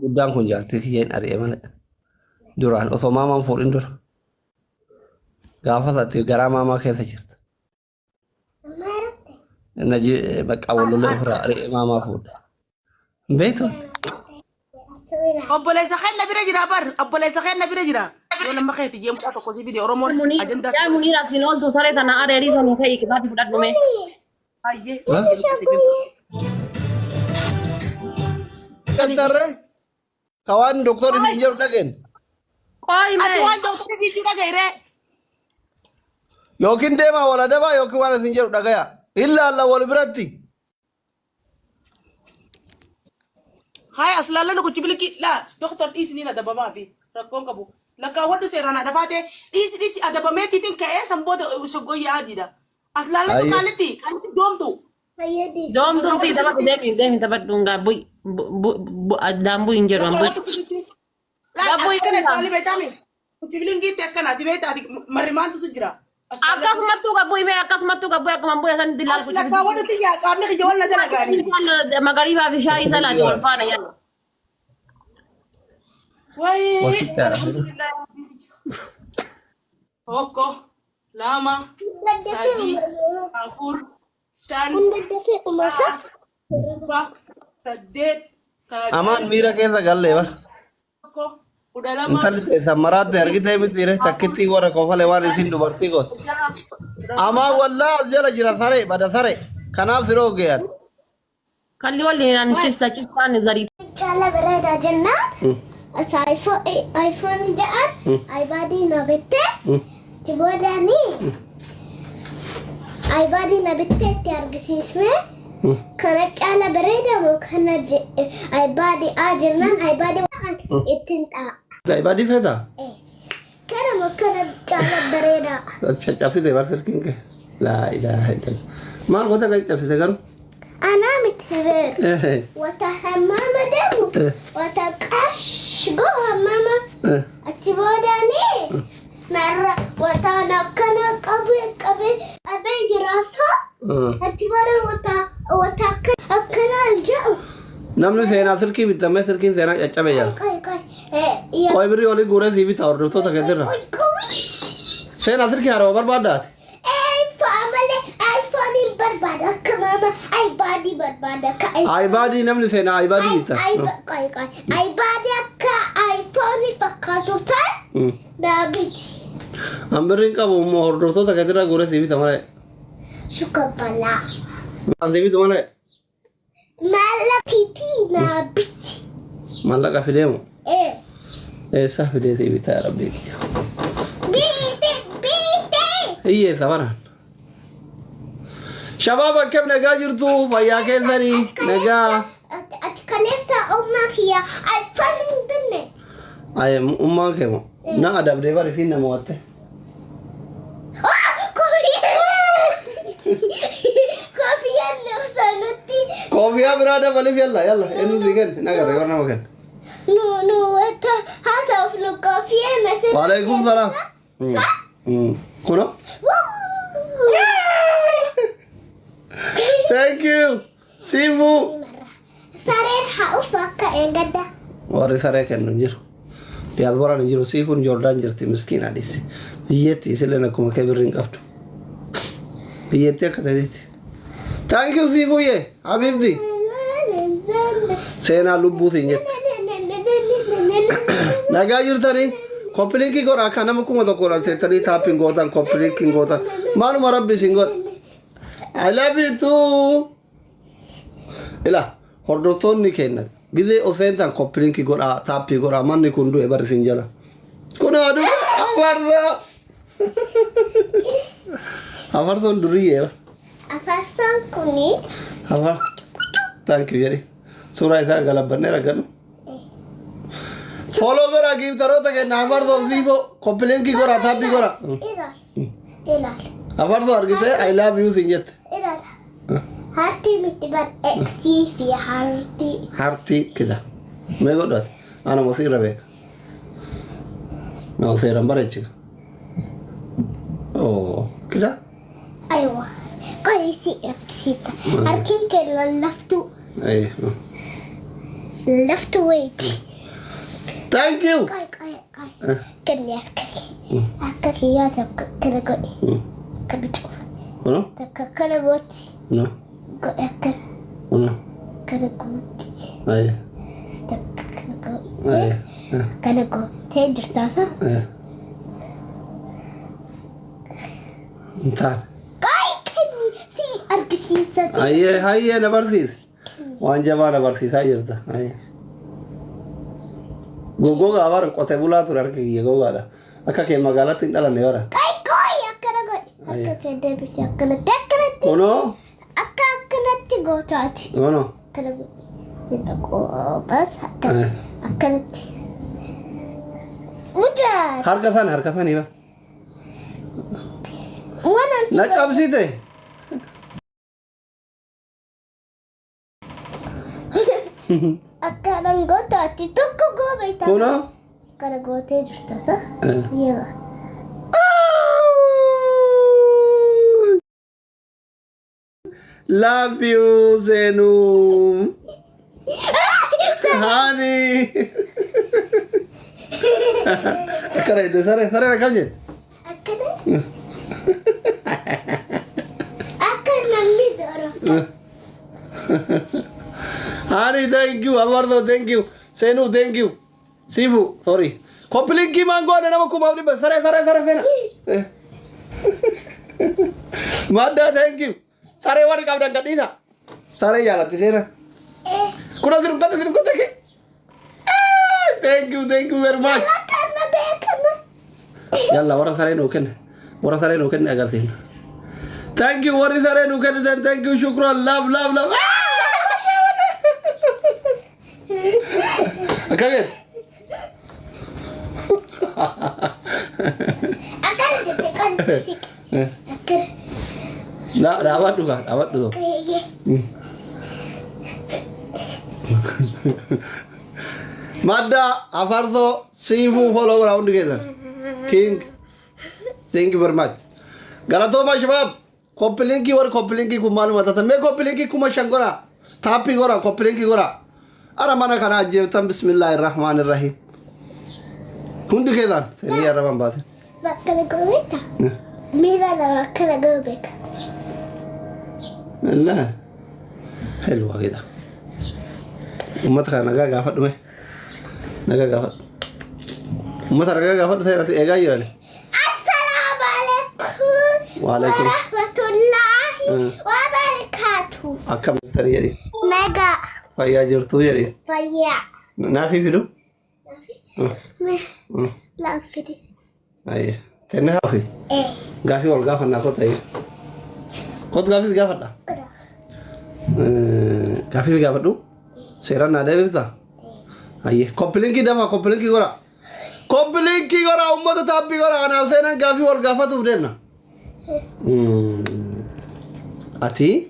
قدام كون جارتي كيين أريمانة دوران أثما ما فور إندور قافة تي قرامة ما كيف جرت نجي بك أول له أخرى أريما ما فور بيتو أبو ليس خير نبي رجرا بر أبو ليس خير نبي رجرا ولا ما خير تجيم كاتو كوسي فيديو رومون Munir, أجندة ya Munir asinol tu sare tanah ada di sana kayak kita di budak nume. أيه ها ترى كوان دكتور سينجر دكين Koi me. أتوان دو تكسي جورا غيره يوكين ديما ولا دبا يوكين وانا سينجر دكيا إلا الله والبرتي هاي أصلا لا نقول تبلكي لا دكتور إيسني لا دبا ما في ركون كابو لكن وده سيرانا دفعته إيس أدبا ما تبين كأي سامبود وشغوي عادي ده أصلا لا كالتي دوم تو Dom tu sih dapat demi dapat dunga bui bu adam bui injer bui. لا Gabui كنا kan. تالي بيتامي وتبلين جيت كنا تبيت هذيك مريمان تسجرا Akas matu gabui me akas matu gabui aku mampu asan dilal ku. أصلا كوانا تيجي كابني كجوال نجلا غاري Kan magariba bisa isalah jual pana ya. واي وكتا الحمد لله اوكو لاما سادي عفور شان با سديت سادي أمان ميرا كيسا قال لي بر اوكو udah lama انتالي تيسا مرات دي أرغي متيري تكتي ورا كوفا لوان إسين دبرتي قوت أما والله جلا جرا ثري بدا ثري كناف سيرو جيان Kali wali nan cista ni dari. Chala berada jenna. Asa iPhone jaan. Ibadi na bette. Tiboda ni. Ibadi na bette tiargisisme. Kana chala berada mo kana ibadi ajennan ibadi itinta. عبادي فتا Kana mo kana chala berada. अच्छा चाफी दे बार फिर किंके لا إله إلا الله ما الغدا قاعد चाफी दे करो Ana mitver. إيه وتحمام دمو وتقش جوه ماما اتبوداني مرة وتانا كنا أبي راسها اتبودا وتاكل أكل الجو namni seenaa sirkii bitamee sirkiin seenaa caccabe jala يا qoy birrii olii guuree sii bitaa hordoftoota keessirra seenaa sirkii haroo barbaaddaati iPhone بربادة كماما iPadي بربادة aybaadii namni seenaa aybaadii bitta iPadي iPhone فكاتوتان دابت hambirriin qabu immoo hordoftoota keessirra guuree sii bita malee شكرا بلا sii bitu malee مالا بيبي نابت mallaqa fideemu ايه eessaa fidee sii bitaa yaa rabbii kiyya بيبي hiyyeessa baraan shabaaba akkam nagaa jirtu fayyaa keessanii nagaa أتكلم أمك يا iPhone بني ay ummaan keemo na adabdee bari siin nama watte كوفيا نوصلتي koofiyaa biraa dabaliif yalla yalla eenyu sii kenna nagarre war nama kenna نو هذا في كوفيا مثلا وعليكم السلام kuno thank you sifu صريحة أفكا إنجدا warri saree kennu jiru yaad boran jiru siifun joordaan jirti miskiin adisi biyyeetti isileen akkuma kee birriin qabdu biyyeetti akka ta'eeti thank you siifu yee habibdi seenaa lubbuutiin jette nagaa jirtanii koppiliinkii godha akka nama kuma tokko seettanii taappiin gootan koppiliinkiin gootan maaluma rabbi isin godha I love you too ila hordoftoonni kenna gizee ofeentan koppiliinkii godha taappii godha manni kun du'e bari isin jala kun adu afarsa afarsoon duriyyee أفستان كوني afar thank you jedhi suuraa isaa galabbanneera ganu follow godha giiftaroota kenna afarsoof siifoo koppiliinkii godha taappii godha إلال afarsoo argitee I love you sin jette إلال هارتي متبر إكسي في هارتي harti kida mee godhate ana mosiirra beeka na seeran bareechika oo kida أيوة كويسي إكسي هاركين كلا لفتو ay لفتو ويتي Thank you. Kai. Kenya kaki. Kaki ya kana godi. Kabitu. Ono? Kana godi. No. Go ekkan. Ono. Kana godi. Ay. Kana godi. Ay. Kana godi. Te justasa. Ay. Entar. Kai kani si argisiisa. Ayye na barsiis. Waan jabaa na barsiisaa jirta. Ayye. Gogoga abar qote bulaa ture harka kiyya gogaadha. Akka kee magaalatti hin dhalanne bara. Kai koi akkana godi. Akka kee deebisi akkanatti akkanatti. Ono? Akkanatti gootaati. Ono? Kana godi. Inta qoobas akkanatti. Mujaa. Harka sana hiba. Waan Na cabsite. akkanan gootaati tokko goobeeta. Ono? Kana gootee jirtasa. Yeeba. Love you, Zenu. Honey. Akkana ide sare na kamje. Akkana. Akkanan midoro. Honey, thank you. Amardo, thank you. Zenu, thank you. Sifu, sorry. Komplinki mango ada nama kuma uri sare sena. Madda, thank you. Sare wari kabda kadisa. Sare jalati sena. Kuna sirum kata ke. Thank you very much. Akana dekana. Yalla wara sare nuken agar sin. Thank you wari sare nuken dan thank you shukran love. Akaget. Akana dekan fisik. Akana. Awat dulu. Kayak Madda, Afardo, Sifu, follow around together. King, thank you very much. Galatoma Shabab, Kopelinki kumal matata. Me Kopelinki kuma shangora. Tapi gora, Kopelinki gora. Aramana kana jevtam bismillahirrahmanirrahim. Hundi kedan, seni araban baat. Bakana gobeta. Mira la bakana gobeka. Allah. Helwa keda. Umat kana gafat dume. Naga gafat. Umat naga gafat saya nanti ega jirani. Assalamualaikum. Waalaikum. Warahmatullahi wabarakatuh. Akkam tari jadi. Naga. Fayya jirtu jadi. Fayya. Nafi fidu. Lafidi. Ayya. Tenne hafi. Gafi wal gafat na kota yi. Kot gafi gafat da. Gafi gafat du. Seran nada bisa. Ayye. Kompelinki dafa kompelinki gora. Ummat tapi gora ana senan gafi wal gafat du demna. Ati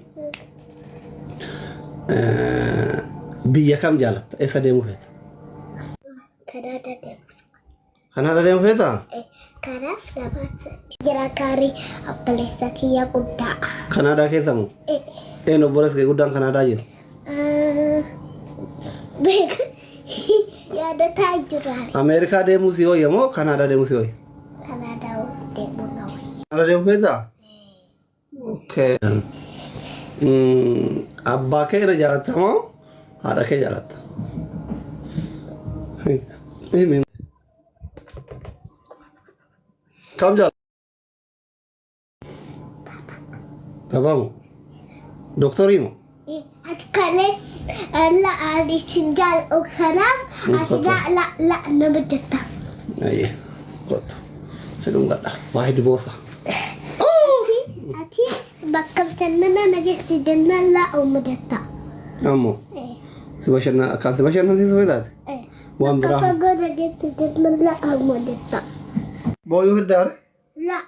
biyya kam jaalatta eessa deemuu feeta? Kanaada deemuu feeta? Kanaaf labaata jira gaarii obboleessa kiyya guddaa. Kanaadaa keessa moo? Een obboleessa kee guddaan Kanaadaa jiru? Beeka yaadataa jiraan. Ameerikaa deemuu si hoyya moo Kanaadaa deemuu si hoyya? Kanaadaa deemuu na hoyya. Kanaadaa deemuu feeta? Okay. Abbaa kee irra jaalatta moo haadha kee jaalatta? Kam jaalatta? Baba moo? Doktorii moo? Ati kanes la adisin jal o kanaaf ati la nama jetta. Aye. Kottu. Sedung gadha. Waa hidi boosa. Ati bakka bashannana nageessi jennaan la uma jetta. Ammoo. Si bashannana akkaan si bashannansiisu feetaati? Waan Bakka biraa. fagoo nageessi jennaan la uma jetta. Booyuu hiddaare? La.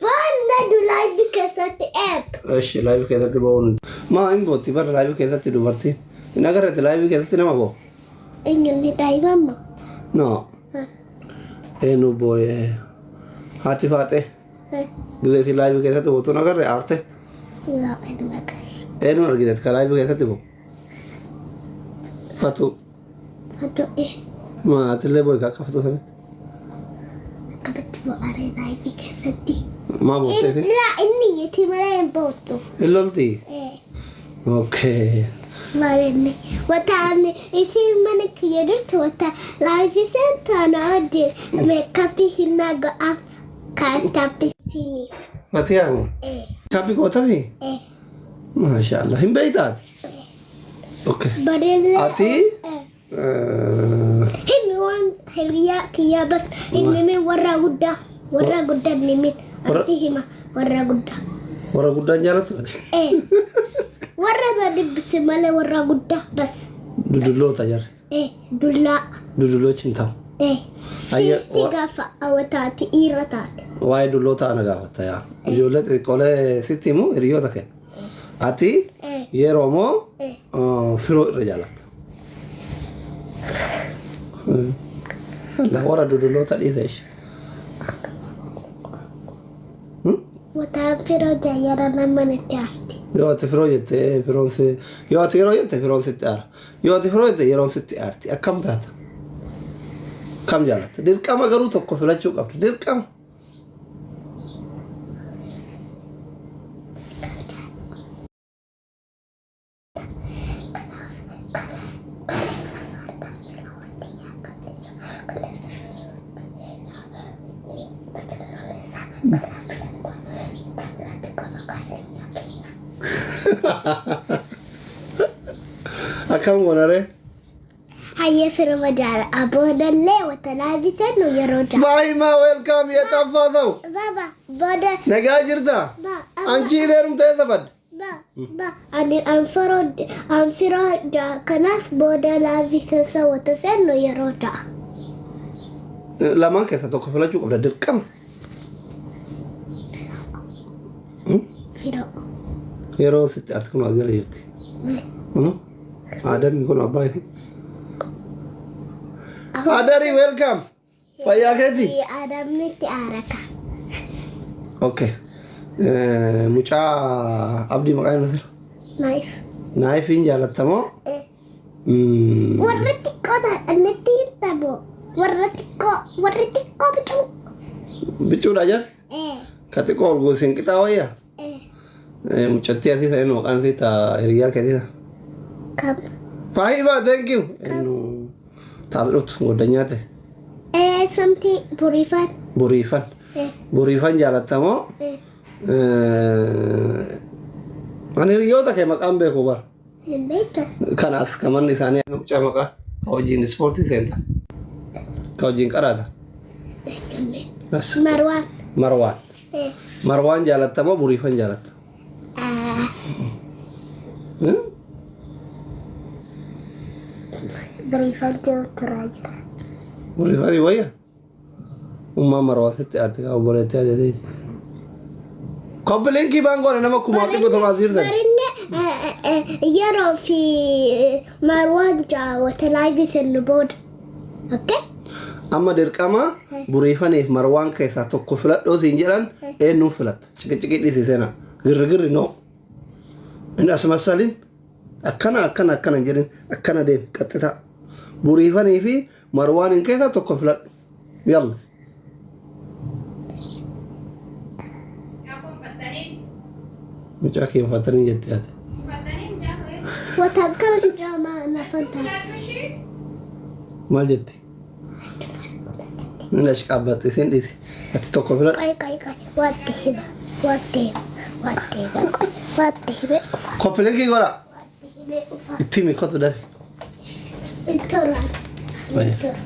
Waan nadu laayifi keessatti eeb. Eshi laayivii keessatti bo'uun. Maa hin bootti bara laayivii keessatti dubartiin. Hin agarreetti laayivii keessatti nama bo'u? Eenyuun daa'imamma. No. Eenyu boo'ee haati faaxee. Gizeetii laayivii keessatti bo'utu hin agarree aarte. La eenyu agarra. Eenyu argiteet ka laayivii keessatti bo'u? Fatu. Fatu ما تلي بوي كاكا فتوسمت كبت بأريد عيدي كفتي ما بوتي لا إني يتي ملاين بوتو اللولتي إيه اوكي مالني وتعني يصير منك يدرت وتا لايف سنت أنا أودي ميك اب هنا قاف كاتب سيني فتيامو إيه كابي كوتامي إيه ما شاء الله هم بيتات اوكي بدل اتي هم وان هريا كيا بس إني من ورا قدة نمين أتي هما ورا قدة ورا قدان جالت إيه ورا ما دبس ماله ورا قدة بس دودلو تاجر إيه دولا دودلو cintaw إيه أي- سيغافا أو تاتي إيرا تاتي waa'ee dullootaa ana gaafata yaa ijoollee xixiqqoolee sitti himu hiriyoota kee ati إيه yeroo moo إيه firoo irra jaalatta warra dudulloota dhiisa ishee وتعرفي جايرة لما نتعرتي yoo ati firoo jette firoon si yoo ati yeroo jette firoon sitti aara yoo ati firoo jette yeroon sitti aarti akkam taata kam jaalatta dirqama garuu tokko filachuu qabdu dirqama akkam goonare هيا في رمضان أبونا اللي وتلعبي سنو يروجع maahimaa weelkaam yeexaffaa ta'u بابا بودا nagaa jirta با anchi ileerum ta'e sabad با أني أنفرد كناس بودا لعبي كسا وتسنو يروجع lamaan keessa tokko filachuu qabda dirqama فرو yeroo sitti ati kun as jala jirti aadaan kun abbaati aadarii weelkaam fayyaa keeti في آدم نتي أركا okay mucaa abdii maqaa hin masir نايف naayifiin jaalattamoo ورتكو ده النتي تبو ورتكو بتو bichuudha jar إيه ka xiqqoo ol goosiin qixaa wayyaa إيه mucattii asii ta'een maqaan isii taa hiriyaa keetiidha كم faahimaa thank you taas dhuftu goddanyaa ta'e إيه سمتي بريفان buriifan إيه buriifan jaalattamoo إيه ani hiriyoota kee maqaan beeku bara البيت kanaaf kamanni isaanii mucaa maqaa ka hojiin ispoortii seenta ka hojiin qaraata bas مروان marwaan إيه marwaan jaalattamoo buriifan jaalatta بريفان جو تراجع buriifanii wayya ummaa marwaan sitti aarti kaa obboleetti ajajeeti koppiliinkii baan goone nama kumaa dhibba tomaa jirtan مرنة يرى في مروان جا وتلاقي سنبود أوكي amma dirqama buriifaniif marwaan keessaa tokko filadhoo siin jedhan eenyuun filatta ciqiciqii dhiisi seena girrigirri noo inni asuma salin akkana jedhin akkana deem qaxxitaa buriifanii fi marwaaniin keessaa tokko filadhu yalla mucaa kee uffatanii jettee ati وتذكرش جامعة أنا فانتا maal jetti inni achi qaabbatte siin dhiisi ati tokko filadhu قاي واتهبة واتهبة koppiliinkii godha itti himi kottu dafi التراب Wait. التراب